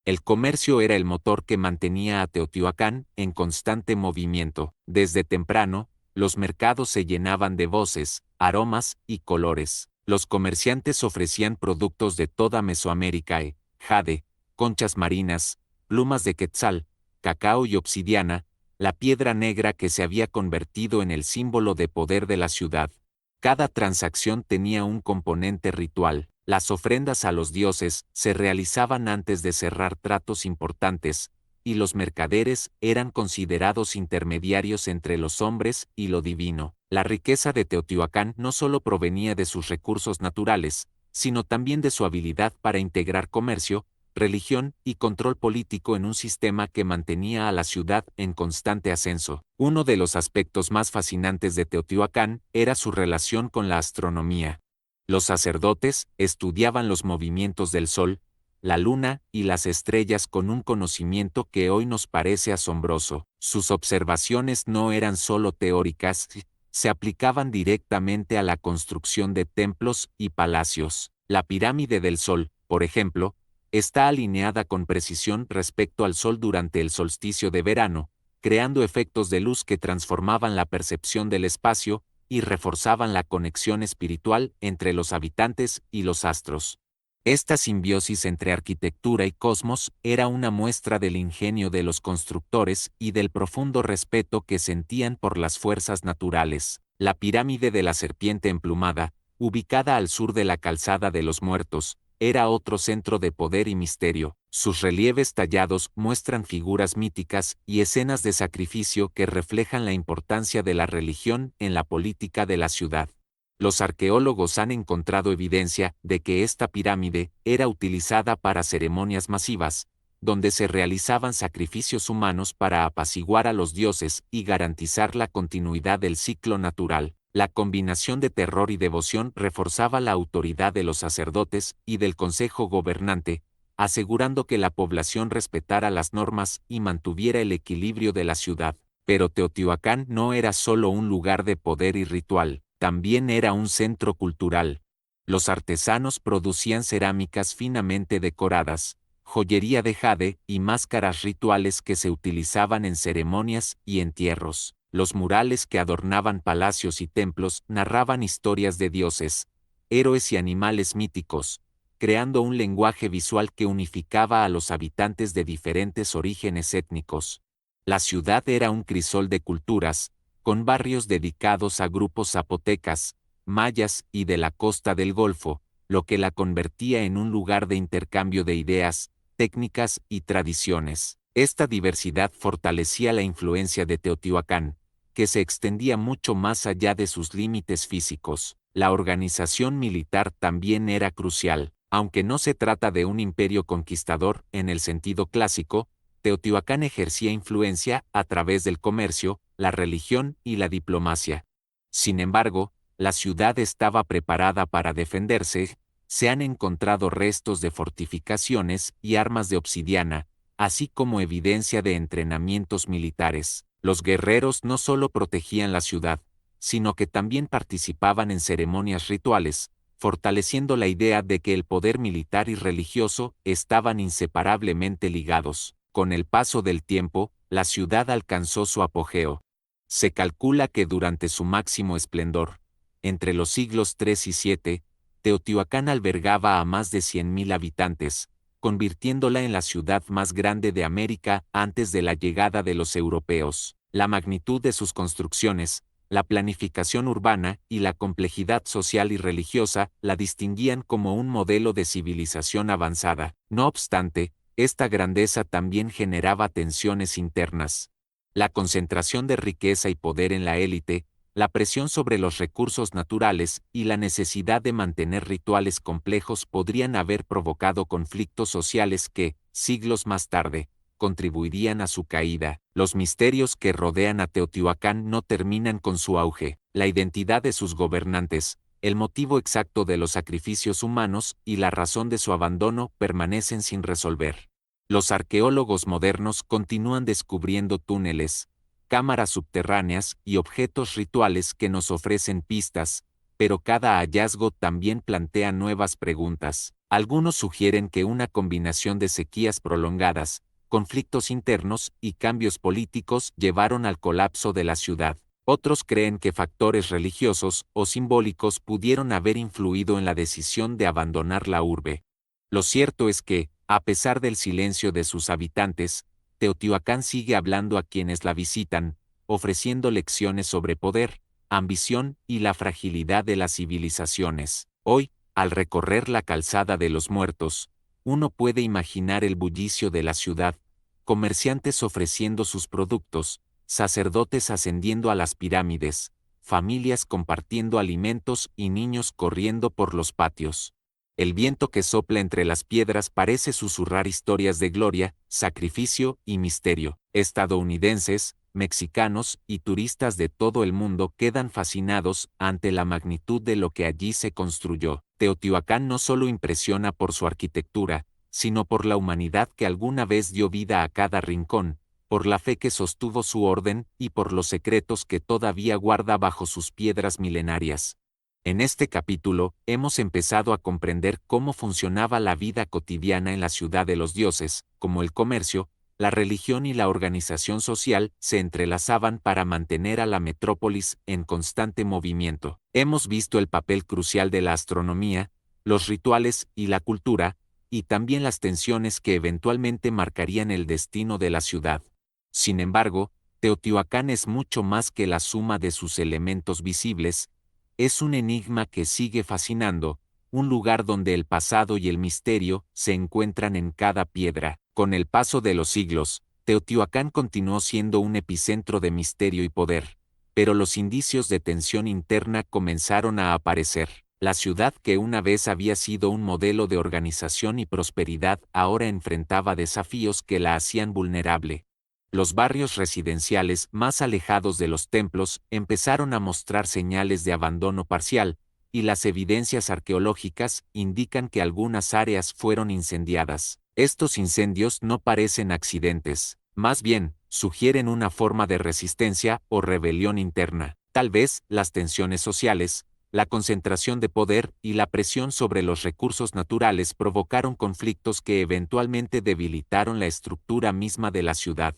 Speaker 1: El comercio era el motor que mantenía a Teotihuacán en constante movimiento. Desde temprano, los mercados se llenaban de voces, aromas y colores. Los comerciantes ofrecían productos de toda Mesoamérica, jade, conchas marinas, plumas de quetzal, cacao y obsidiana, la piedra negra que se había convertido en el símbolo de poder de la ciudad. Cada transacción tenía un componente ritual. Las ofrendas a los dioses se realizaban antes de cerrar tratos importantes, y los mercaderes eran considerados intermediarios entre los hombres y lo divino. La riqueza de Teotihuacán no solo provenía de sus recursos naturales, sino también de su habilidad para integrar comercio, religión y control político en un sistema que mantenía a la ciudad en constante ascenso. Uno de los aspectos más fascinantes de Teotihuacán era su relación con la astronomía. Los sacerdotes estudiaban los movimientos del sol, la luna y las estrellas con un conocimiento que hoy nos parece asombroso. Sus observaciones no eran solo teóricas, se aplicaban directamente a la construcción de templos y palacios. La pirámide del Sol, por ejemplo, está alineada con precisión respecto al Sol durante el solsticio de verano, creando efectos de luz que transformaban la percepción del espacio y reforzaban la conexión espiritual entre los habitantes y los astros. Esta simbiosis entre arquitectura y cosmos era una muestra del ingenio de los constructores y del profundo respeto que sentían por las fuerzas naturales. La pirámide de la serpiente emplumada, ubicada al sur de la Calzada de los Muertos, era otro centro de poder y misterio. Sus relieves tallados muestran figuras míticas y escenas de sacrificio que reflejan la importancia de la religión en la política de la ciudad. Los arqueólogos han encontrado evidencia de que esta pirámide era utilizada para ceremonias masivas, donde se realizaban sacrificios humanos para apaciguar a los dioses y garantizar la continuidad del ciclo natural. La combinación de terror y devoción reforzaba la autoridad de los sacerdotes y del consejo gobernante, asegurando que la población respetara las normas y mantuviera el equilibrio de la ciudad. Pero Teotihuacán no era solo un lugar de poder y ritual, también era un centro cultural. Los artesanos producían cerámicas finamente decoradas, joyería de jade y máscaras rituales que se utilizaban en ceremonias y entierros. Los murales que adornaban palacios y templos narraban historias de dioses, héroes y animales míticos, creando un lenguaje visual que unificaba a los habitantes de diferentes orígenes étnicos. La ciudad era un crisol de culturas, con barrios dedicados a grupos zapotecas, mayas y de la costa del Golfo, lo que la convertía en un lugar de intercambio de ideas, técnicas y tradiciones. Esta diversidad fortalecía la influencia de Teotihuacán, que se extendía mucho más allá de sus límites físicos. La organización militar también era crucial. Aunque no se trata de un imperio conquistador en el sentido clásico, Teotihuacán ejercía influencia a través del comercio, la religión y la diplomacia. Sin embargo, la ciudad estaba preparada para defenderse. Se han encontrado restos de fortificaciones y armas de obsidiana, así como evidencia de entrenamientos militares. Los guerreros no solo protegían la ciudad, sino que también participaban en ceremonias rituales, fortaleciendo la idea de que el poder militar y religioso estaban inseparablemente ligados. Con el paso del tiempo, la ciudad alcanzó su apogeo. Se calcula que durante su máximo esplendor, entre los siglos III y VII, Teotihuacán albergaba a más de 100.000 habitantes, convirtiéndola en la ciudad más grande de América antes de la llegada de los europeos. La magnitud de sus construcciones, la planificación urbana y la complejidad social y religiosa la distinguían como un modelo de civilización avanzada. No obstante, esta grandeza también generaba tensiones internas. La concentración de riqueza y poder en la élite, la presión sobre los recursos naturales y la necesidad de mantener rituales complejos podrían haber provocado conflictos sociales que, siglos más tarde, contribuirían a su caída. Los misterios que rodean a Teotihuacán no terminan con su auge. La identidad de sus gobernantes, el motivo exacto de los sacrificios humanos y la razón de su abandono permanecen sin resolver. Los arqueólogos modernos continúan descubriendo túneles, cámaras subterráneas y objetos rituales que nos ofrecen pistas, pero cada hallazgo también plantea nuevas preguntas. Algunos sugieren que una combinación de sequías prolongadas, conflictos internos y cambios políticos llevaron al colapso de la ciudad. Otros creen que factores religiosos o simbólicos pudieron haber influido en la decisión de abandonar la urbe. Lo cierto es que, a pesar del silencio de sus habitantes, Teotihuacán sigue hablando a quienes la visitan, ofreciendo lecciones sobre poder, ambición y la fragilidad de las civilizaciones. Hoy, al recorrer la calzada de los muertos, uno puede imaginar el bullicio de la ciudad, comerciantes ofreciendo sus productos, sacerdotes ascendiendo a las pirámides, familias compartiendo alimentos y niños corriendo por los patios. El viento que sopla entre las piedras parece susurrar historias de gloria, sacrificio y misterio. Estadounidenses, mexicanos y turistas de todo el mundo quedan fascinados ante la magnitud de lo que allí se construyó. Teotihuacán no solo impresiona por su arquitectura, sino por la humanidad que alguna vez dio vida a cada rincón, por la fe que sostuvo su orden y por los secretos que todavía guarda bajo sus piedras milenarias. En este capítulo, hemos empezado a comprender cómo funcionaba la vida cotidiana en la ciudad de los dioses, cómo el comercio, la religión y la organización social se entrelazaban para mantener a la metrópolis en constante movimiento. Hemos visto el papel crucial de la astronomía, los rituales y la cultura, y también las tensiones que eventualmente marcarían el destino de la ciudad. Sin embargo, Teotihuacán es mucho más que la suma de sus elementos visibles. Es un enigma que sigue fascinando, un lugar donde el pasado y el misterio se encuentran en cada piedra. Con el paso de los siglos, Teotihuacán continuó siendo un epicentro de misterio y poder, pero los indicios de tensión interna comenzaron a aparecer. La ciudad que una vez había sido un modelo de organización y prosperidad ahora enfrentaba desafíos que la hacían vulnerable. Los barrios residenciales más alejados de los templos empezaron a mostrar señales de abandono parcial, y las evidencias arqueológicas indican que algunas áreas fueron incendiadas. Estos incendios no parecen accidentes, más bien, sugieren una forma de resistencia o rebelión interna. Tal vez, las tensiones sociales, la concentración de poder y la presión sobre los recursos naturales provocaron conflictos que eventualmente debilitaron la estructura misma de la ciudad.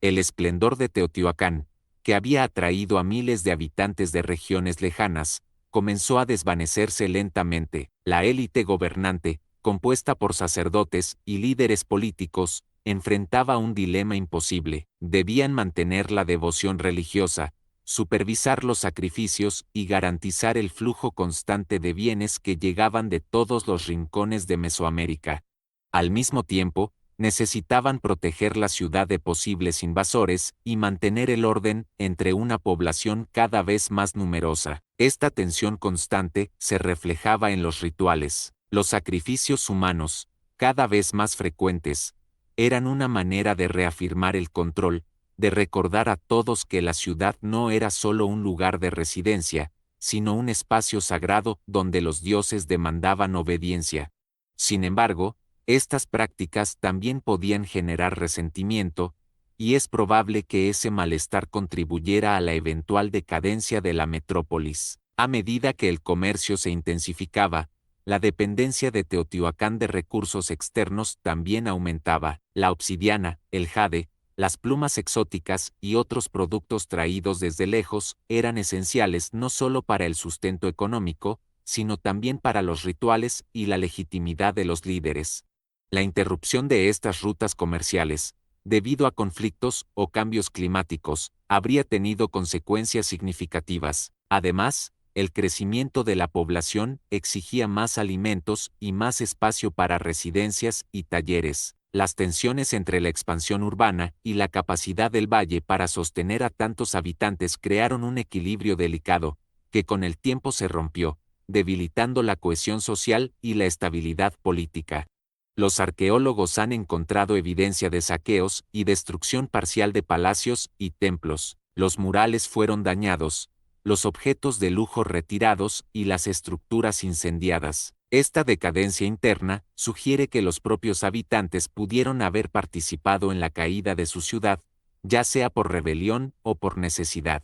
Speaker 1: El esplendor de Teotihuacán, que había atraído a miles de habitantes de regiones lejanas, comenzó a desvanecerse lentamente. La élite gobernante, compuesta por sacerdotes y líderes políticos, enfrentaba un dilema imposible. Debían mantener la devoción religiosa, supervisar los sacrificios y garantizar el flujo constante de bienes que llegaban de todos los rincones de Mesoamérica. Al mismo tiempo, necesitaban proteger la ciudad de posibles invasores y mantener el orden entre una población cada vez más numerosa. Esta tensión constante se reflejaba en los rituales. Los sacrificios humanos, cada vez más frecuentes, eran una manera de reafirmar el control, de recordar a todos que la ciudad no era solo un lugar de residencia, sino un espacio sagrado donde los dioses demandaban obediencia. Sin embargo, estas prácticas también podían generar resentimiento, y es probable que ese malestar contribuyera a la eventual decadencia de la metrópolis. A medida que el comercio se intensificaba, la dependencia de Teotihuacán de recursos externos también aumentaba. La obsidiana, el jade, las plumas exóticas y otros productos traídos desde lejos eran esenciales no solo para el sustento económico, sino también para los rituales y la legitimidad de los líderes. La interrupción de estas rutas comerciales, debido a conflictos o cambios climáticos, habría tenido consecuencias significativas. Además, el crecimiento de la población exigía más alimentos y más espacio para residencias y talleres. Las tensiones entre la expansión urbana y la capacidad del valle para sostener a tantos habitantes crearon un equilibrio delicado, que con el tiempo se rompió, debilitando la cohesión social y la estabilidad política. Los arqueólogos han encontrado evidencia de saqueos y destrucción parcial de palacios y templos. Los murales fueron dañados, los objetos de lujo retirados y las estructuras incendiadas. Esta decadencia interna sugiere que los propios habitantes pudieron haber participado en la caída de su ciudad, ya sea por rebelión o por necesidad.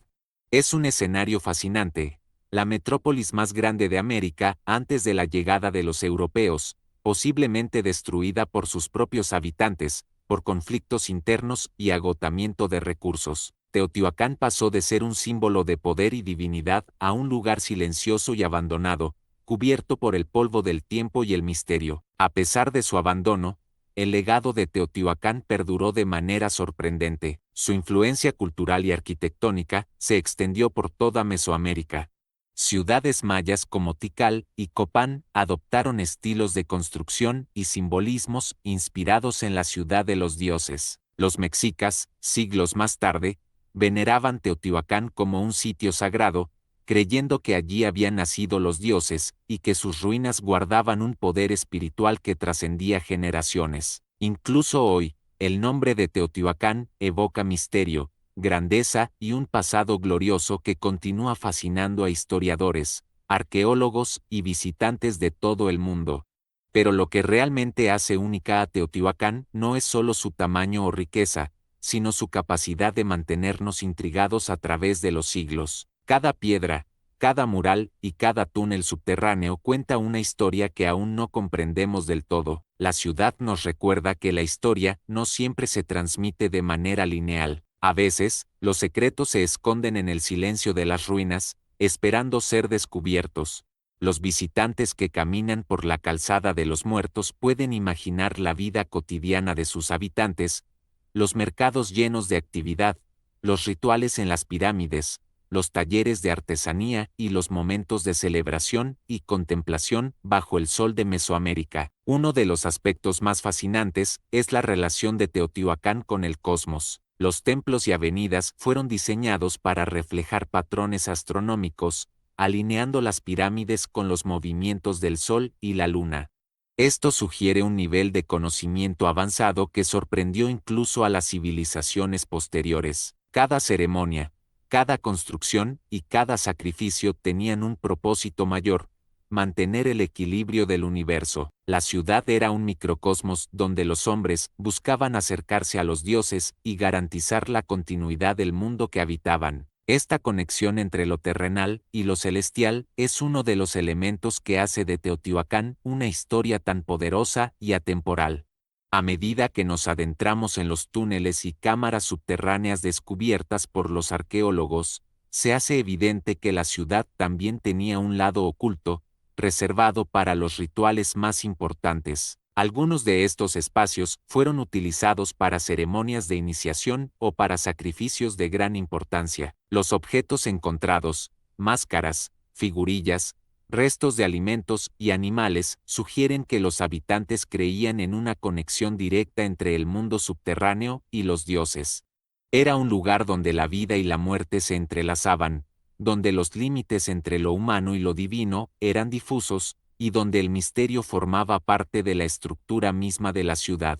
Speaker 1: Es un escenario fascinante, la metrópolis más grande de América antes de la llegada de los europeos, posiblemente destruida por sus propios habitantes, por conflictos internos y agotamiento de recursos. Teotihuacán pasó de ser un símbolo de poder y divinidad a un lugar silencioso y abandonado, cubierto por el polvo del tiempo y el misterio. A pesar de su abandono, el legado de Teotihuacán perduró de manera sorprendente. Su influencia cultural y arquitectónica se extendió por toda Mesoamérica. Ciudades mayas como Tikal y Copán adoptaron estilos de construcción y simbolismos inspirados en la ciudad de los dioses. Los mexicas, siglos más tarde, veneraban Teotihuacán como un sitio sagrado, creyendo que allí habían nacido los dioses y que sus ruinas guardaban un poder espiritual que trascendía generaciones. Incluso hoy, el nombre de Teotihuacán evoca misterio, grandeza y un pasado glorioso que continúa fascinando a historiadores, arqueólogos y visitantes de todo el mundo. Pero lo que realmente hace única a Teotihuacán no es solo su tamaño o riqueza, sino su capacidad de mantenernos intrigados a través de los siglos. Cada piedra, cada mural y cada túnel subterráneo cuenta una historia que aún no comprendemos del todo. La ciudad nos recuerda que la historia no siempre se transmite de manera lineal. A veces, los secretos se esconden en el silencio de las ruinas, esperando ser descubiertos. Los visitantes que caminan por la calzada de los muertos pueden imaginar la vida cotidiana de sus habitantes, los mercados llenos de actividad, los rituales en las pirámides, los talleres de artesanía y los momentos de celebración y contemplación bajo el sol de Mesoamérica. Uno de los aspectos más fascinantes es la relación de Teotihuacán con el cosmos. Los templos y avenidas fueron diseñados para reflejar patrones astronómicos, alineando las pirámides con los movimientos del Sol y la Luna. Esto sugiere un nivel de conocimiento avanzado que sorprendió incluso a las civilizaciones posteriores. Cada ceremonia, cada construcción y cada sacrificio tenían un propósito mayor: mantener el equilibrio del universo. La ciudad era un microcosmos donde los hombres buscaban acercarse a los dioses y garantizar la continuidad del mundo que habitaban. Esta conexión entre lo terrenal y lo celestial es uno de los elementos que hace de Teotihuacán una historia tan poderosa y atemporal. A medida que nos adentramos en los túneles y cámaras subterráneas descubiertas por los arqueólogos, se hace evidente que la ciudad también tenía un lado oculto, reservado para los rituales más importantes. Algunos de estos espacios fueron utilizados para ceremonias de iniciación o para sacrificios de gran importancia. Los objetos encontrados, máscaras, figurillas, restos de alimentos y animales sugieren que los habitantes creían en una conexión directa entre el mundo subterráneo y los dioses. Era un lugar donde la vida y la muerte se entrelazaban, donde los límites entre lo humano y lo divino eran difusos, y donde el misterio formaba parte de la estructura misma de la ciudad.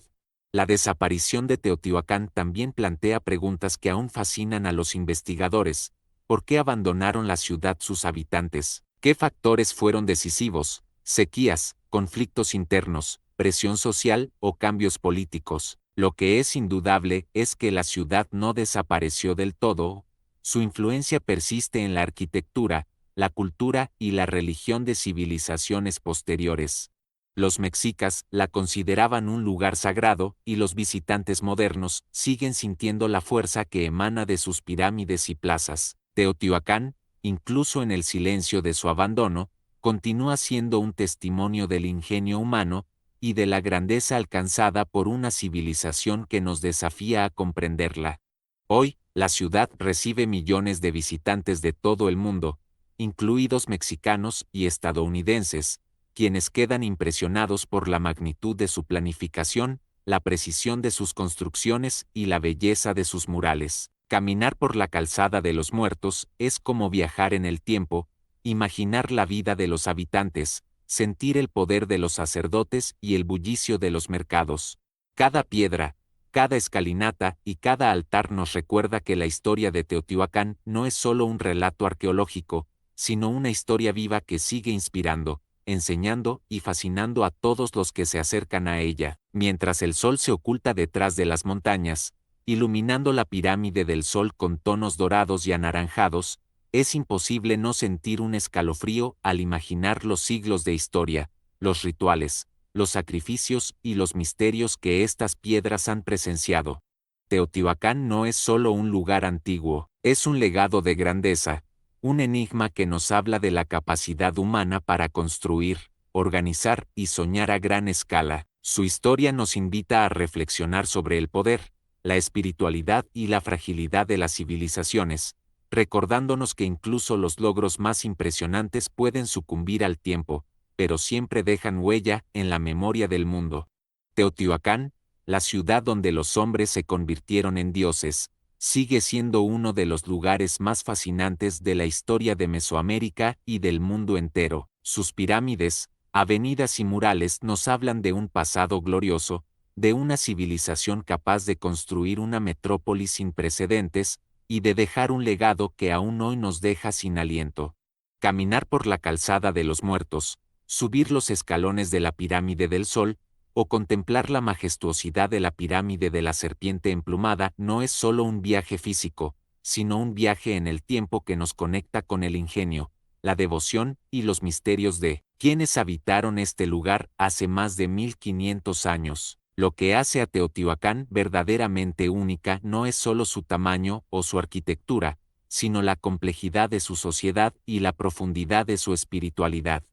Speaker 1: La desaparición de Teotihuacán también plantea preguntas que aún fascinan a los investigadores. ¿Por qué abandonaron la ciudad sus habitantes? ¿Qué factores fueron decisivos? ¿Sequías, conflictos internos, presión social o cambios políticos? Lo que es indudable es que la ciudad no desapareció del todo. Su influencia persiste en la arquitectura, la cultura y la religión de civilizaciones posteriores. Los mexicas la consideraban un lugar sagrado y los visitantes modernos siguen sintiendo la fuerza que emana de sus pirámides y plazas. Teotihuacán, incluso en el silencio de su abandono, continúa siendo un testimonio del ingenio humano y de la grandeza alcanzada por una civilización que nos desafía a comprenderla. Hoy, la ciudad recibe millones de visitantes de todo el mundo, incluidos mexicanos y estadounidenses, quienes quedan impresionados por la magnitud de su planificación, la precisión de sus construcciones y la belleza de sus murales. Caminar por la calzada de los muertos es como viajar en el tiempo, imaginar la vida de los habitantes, sentir el poder de los sacerdotes y el bullicio de los mercados. Cada piedra, cada escalinata y cada altar nos recuerda que la historia de Teotihuacán no es solo un relato arqueológico, sino una historia viva que sigue inspirando, enseñando y fascinando a todos los que se acercan a ella. Mientras el sol se oculta detrás de las montañas, iluminando la pirámide del sol con tonos dorados y anaranjados, es imposible no sentir un escalofrío al imaginar los siglos de historia, los rituales, los sacrificios y los misterios que estas piedras han presenciado. Teotihuacán no es solo un lugar antiguo, es un legado de grandeza, un enigma que nos habla de la capacidad humana para construir, organizar y soñar a gran escala. Su historia nos invita a reflexionar sobre el poder, la espiritualidad y la fragilidad de las civilizaciones, recordándonos que incluso los logros más impresionantes pueden sucumbir al tiempo, pero siempre dejan huella en la memoria del mundo. Teotihuacán, la ciudad donde los hombres se convirtieron en dioses, sigue siendo uno de los lugares más fascinantes de la historia de Mesoamérica y del mundo entero. Sus pirámides, avenidas y murales nos hablan de un pasado glorioso, de una civilización capaz de construir una metrópolis sin precedentes, y de dejar un legado que aún hoy nos deja sin aliento. Caminar por la calzada de los muertos, subir los escalones de la pirámide del Sol, o contemplar la majestuosidad de la pirámide de la serpiente emplumada no es solo un viaje físico, sino un viaje en el tiempo que nos conecta con el ingenio, la devoción y los misterios de quienes habitaron este lugar hace más de 1500 años. Lo que hace a Teotihuacán verdaderamente única no es solo su tamaño o su arquitectura, sino la complejidad de su sociedad y la profundidad de su espiritualidad.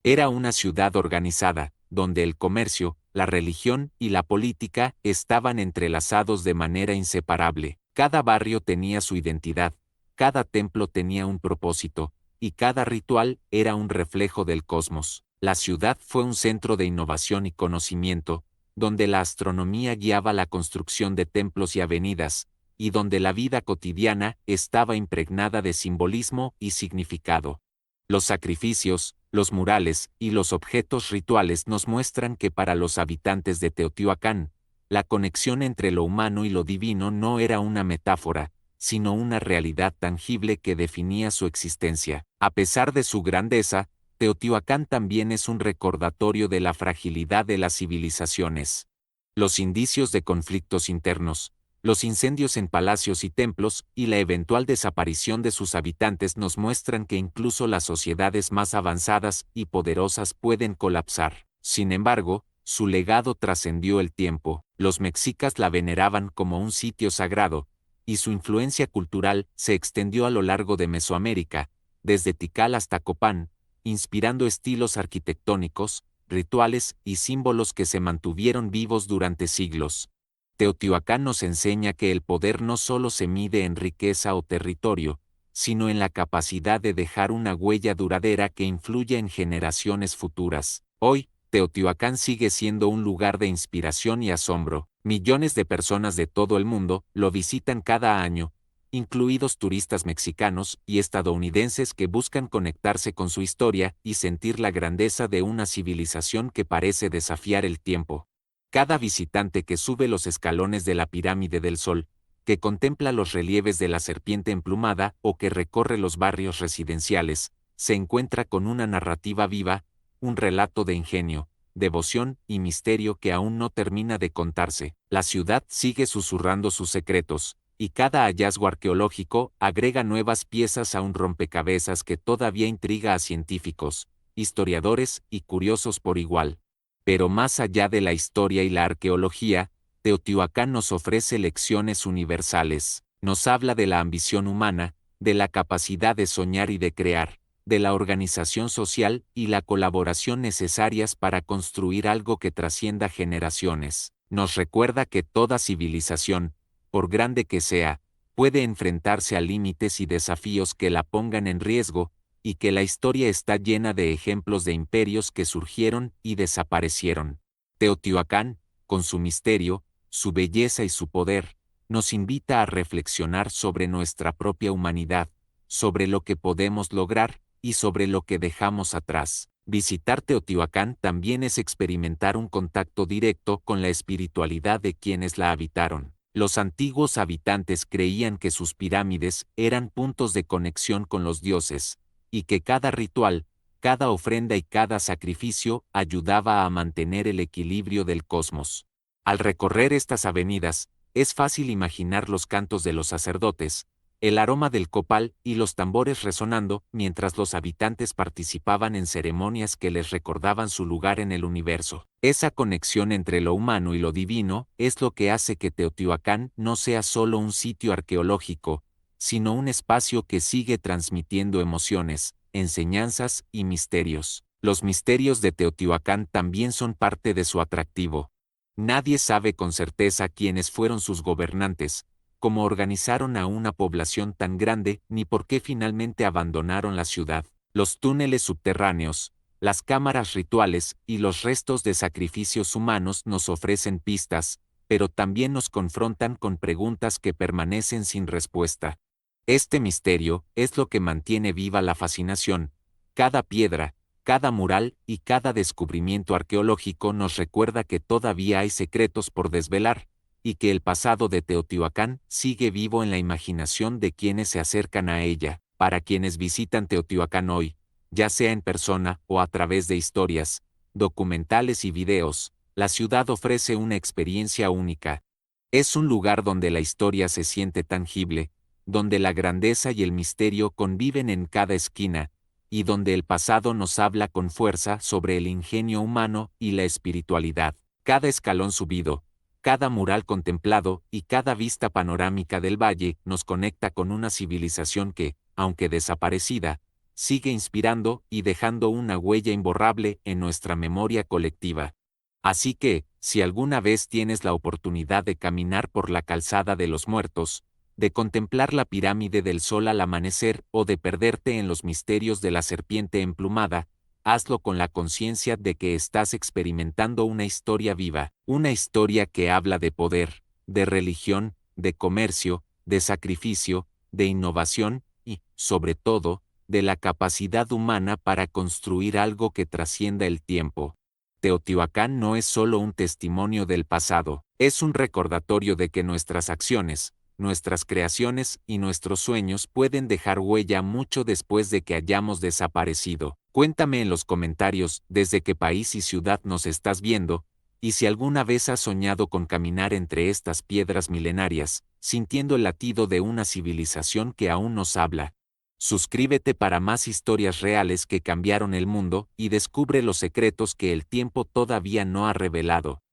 Speaker 1: Era una ciudad organizada, donde el comercio, la religión y la política estaban entrelazados de manera inseparable. Cada barrio tenía su identidad, cada templo tenía un propósito, y cada ritual era un reflejo del cosmos. La ciudad fue un centro de innovación y conocimiento, donde la astronomía guiaba la construcción de templos y avenidas, y donde la vida cotidiana estaba impregnada de simbolismo y significado. Los sacrificios, los murales y los objetos rituales nos muestran que para los habitantes de Teotihuacán, la conexión entre lo humano y lo divino no era una metáfora, sino una realidad tangible que definía su existencia. A pesar de su grandeza, Teotihuacán también es un recordatorio de la fragilidad de las civilizaciones. Los indicios de conflictos internos, los incendios en palacios y templos y la eventual desaparición de sus habitantes nos muestran que incluso las sociedades más avanzadas y poderosas pueden colapsar. Sin embargo, su legado trascendió el tiempo. Los mexicas la veneraban como un sitio sagrado, y su influencia cultural se extendió a lo largo de Mesoamérica, desde Tikal hasta Copán, inspirando estilos arquitectónicos, rituales y símbolos que se mantuvieron vivos durante siglos. Teotihuacán nos enseña que el poder no solo se mide en riqueza o territorio, sino en la capacidad de dejar una huella duradera que influya en generaciones futuras. Hoy, Teotihuacán sigue siendo un lugar de inspiración y asombro. Millones de personas de todo el mundo lo visitan cada año, incluidos turistas mexicanos y estadounidenses que buscan conectarse con su historia y sentir la grandeza de una civilización que parece desafiar el tiempo. Cada visitante que sube los escalones de la pirámide del Sol, que contempla los relieves de la serpiente emplumada o que recorre los barrios residenciales, se encuentra con una narrativa viva, un relato de ingenio, devoción y misterio que aún no termina de contarse. La ciudad sigue susurrando sus secretos, y cada hallazgo arqueológico agrega nuevas piezas a un rompecabezas que todavía intriga a científicos, historiadores y curiosos por igual. Pero más allá de la historia y la arqueología, Teotihuacán nos ofrece lecciones universales. Nos habla de la ambición humana, de la capacidad de soñar y de crear, de la organización social y la colaboración necesarias para construir algo que trascienda generaciones. Nos recuerda que toda civilización, por grande que sea, puede enfrentarse a límites y desafíos que la pongan en riesgo, y que la historia está llena de ejemplos de imperios que surgieron y desaparecieron. Teotihuacán, con su misterio, su belleza y su poder, nos invita a reflexionar sobre nuestra propia humanidad, sobre lo que podemos lograr y sobre lo que dejamos atrás. Visitar Teotihuacán también es experimentar un contacto directo con la espiritualidad de quienes la habitaron. Los antiguos habitantes creían que sus pirámides eran puntos de conexión con los dioses, y que cada ritual, cada ofrenda y cada sacrificio ayudaba a mantener el equilibrio del cosmos. Al recorrer estas avenidas, es fácil imaginar los cantos de los sacerdotes, el aroma del copal y los tambores resonando mientras los habitantes participaban en ceremonias que les recordaban su lugar en el universo. Esa conexión entre lo humano y lo divino es lo que hace que Teotihuacán no sea solo un sitio arqueológico, sino un espacio que sigue transmitiendo emociones, enseñanzas y misterios. Los misterios de Teotihuacán también son parte de su atractivo. Nadie sabe con certeza quiénes fueron sus gobernantes, cómo organizaron a una población tan grande ni por qué finalmente abandonaron la ciudad. Los túneles subterráneos, las cámaras rituales y los restos de sacrificios humanos nos ofrecen pistas, pero también nos confrontan con preguntas que permanecen sin respuesta. Este misterio es lo que mantiene viva la fascinación. Cada piedra, cada mural y cada descubrimiento arqueológico nos recuerda que todavía hay secretos por desvelar, y que el pasado de Teotihuacán sigue vivo en la imaginación de quienes se acercan a ella. Para quienes visitan Teotihuacán hoy, ya sea en persona o a través de historias, documentales y videos, la ciudad ofrece una experiencia única. Es un lugar donde la historia se siente tangible, donde la grandeza y el misterio conviven en cada esquina, y donde el pasado nos habla con fuerza sobre el ingenio humano y la espiritualidad. Cada escalón subido, cada mural contemplado y cada vista panorámica del valle nos conecta con una civilización que, aunque desaparecida, sigue inspirando y dejando una huella imborrable en nuestra memoria colectiva. Así que, si alguna vez tienes la oportunidad de caminar por la calzada de los muertos, de contemplar la pirámide del sol al amanecer o de perderte en los misterios de la serpiente emplumada, hazlo con la conciencia de que estás experimentando una historia viva, una historia que habla de poder, de religión, de comercio, de sacrificio, de innovación y, sobre todo, de la capacidad humana para construir algo que trascienda el tiempo. Teotihuacán no es solo un testimonio del pasado, es un recordatorio de que nuestras acciones, nuestras creaciones y nuestros sueños pueden dejar huella mucho después de que hayamos desaparecido. Cuéntame en los comentarios desde qué país y ciudad nos estás viendo, y si alguna vez has soñado con caminar entre estas piedras milenarias, sintiendo el latido de una civilización que aún nos habla. Suscríbete para más historias reales que cambiaron el mundo y descubre los secretos que el tiempo todavía no ha revelado.